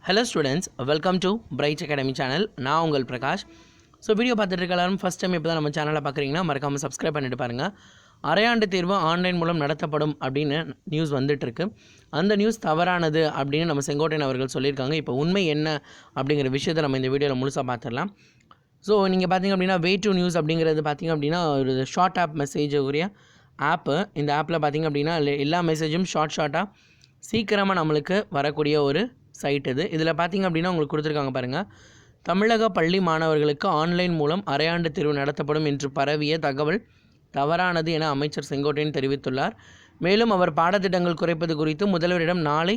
Hello students, welcome to Bright Academy channel. நான் உங்கள் Prakash. So video பார்த்துட்டு இருக்க எல்லாரும் ஃபஸ்ட் டைம் இப்போ தான் நம்ம சேனலை பார்க்குறீங்கன்னா மறக்காமல் சப்ஸ்கிரைப் பண்ணிட்டு பாருங்கள். அரையாண்டு தேர்வு ஆன்லைன் மூலம் நடத்தப்படும் அப்படின்னு நியூஸ் வந்துட்டுருக்கு. அந்த நியூஸ் தவறானது அப்படின்னு நம்ம செங்கோட்டையன் அவர்கள் சொல்லியிருக்காங்க. இப்போ உண்மை என்ன அப்படிங்கிற விஷயத்தை நம்ம இந்த வீடியோவில் முழுசாக பார்த்துடலாம். ஸோ நீங்கள் பார்த்தீங்க அப்படின்னா வே டு நியூஸ் அப்படிங்கிறது பார்த்திங்க அப்படின்னா ஒரு ஷார்ட் ஆப் மெசேஜ் உரிய ஆப்பு. இந்த ஆப்பில் பார்த்திங்க அப்படின்னா எல்லா மெசேஜும் ஷார்ட்டாக சீக்கிரமாக நம்மளுக்கு வரக்கூடிய ஒரு சைட் இது. இதில் பார்த்திங்க அப்படின்னா உங்களுக்கு கொடுத்துருக்காங்க பாருங்கள். தமிழக பள்ளி மாணவர்களுக்கு ஆன்லைன் மூலம் அரையாண்டு தேர்வு நடத்தப்படும் என்று பரவிய தகவல் தவறானது என அமைச்சர் செங்கோட்டையன் தெரிவித்துள்ளார். மேலும் அவர் பாடத்திட்டங்கள் குறைப்பது குறித்து முதல்வரிடம் நாளை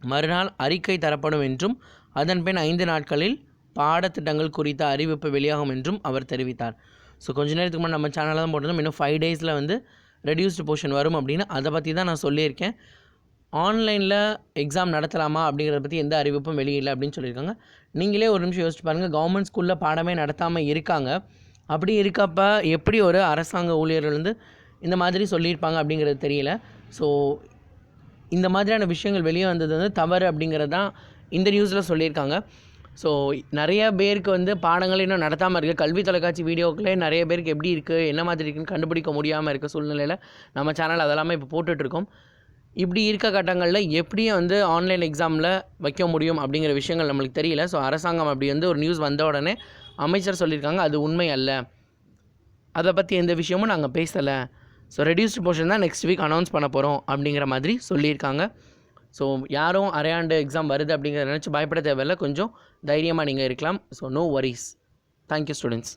மறுநாள் அறிக்கை தரப்படும் என்றும் அதன்பின் 5 நாட்களில் பாடத்திட்டங்கள் குறித்த அறிவிப்பு வெளியாகும் என்றும் அவர் தெரிவித்தார். ஸோ கொஞ்ச நேரத்துக்கு முன்னாடி நம்ம சேனலில் தான் போட்டிருந்தோம். இன்னும் 5 டேஸில் வந்து ரெடியூஸ்டு போர்ஷன் வரும் அப்படின்னு அதை பற்றி தான் நான் சொல்லியிருக்கேன். ஆன்லைனில் எக்ஸாம் நடத்தலாமா அப்படிங்கிறத பற்றி எந்த அறிவிப்பும் வெளியில்லை அப்படின்னு சொல்லியிருக்காங்க. நீங்களே ஒரு நிமிஷம் யோசிச்சு பாருங்கள். கவர்மெண்ட் ஸ்கூலில் பாடமே நடத்தாமல் இருக்காங்க. அப்படி இருக்கப்ப எப்படி ஒரு அரசாங்க ஊழியர்கள் வந்து இந்த மாதிரி சொல்லியிருப்பாங்க அப்படிங்கிறது தெரியல. ஸோ இந்த மாதிரியான விஷயங்கள் வெளியே வந்தது வந்து தவறு அப்படிங்கிறது தான் இந்த நியூஸில் சொல்லியிருக்காங்க. ஸோ நிறைய பேருக்கு வந்து பாடங்கள் இன்னும் நடத்தாமல் இருக்குது. கல்வி தொலைக்காட்சி வீடியோக்களே நிறைய பேருக்கு எப்படி இருக்குது என்ன மாதிரி இருக்குன்னு கண்டுபிடிக்க முடியாமல் இருக்க சூழ்நிலையில் நம்ம சேனல் அதெல்லாமே இப்போ போட்டுட்ருக்கோம். இப்படி இருக்க கட்டங்களில் எப்படியும் வந்து ஆன்லைன் எக்ஸாமில் வைக்க முடியும் அப்படிங்கிற விஷயங்கள் நம்மளுக்கு தெரியல. ஸோ அரசாங்கம் அப்படி வந்து ஒரு நியூஸ் வந்த உடனே அமைச்சர் சொல்லியிருக்காங்க அது உண்மை அல்ல, அதை பற்றி எந்த விஷயமும் நாங்கள் பேசலை, ஸோ ரெடியூஸ்டு போர்ஷன் தான் நெக்ஸ்ட் வீக் அனௌன்ஸ் பண்ண போகிறோம் அப்படிங்கிற மாதிரி சொல்லியிருக்காங்க. ஸோ யாரும் அரையாண்டு எக்ஸாம் வருது அப்படிங்கிறத நினச்சி பயப்பட தேவையில்லை. கொஞ்சம் தைரியமாக நீங்கள் இருக்கலாம். So no worries. Thank you students.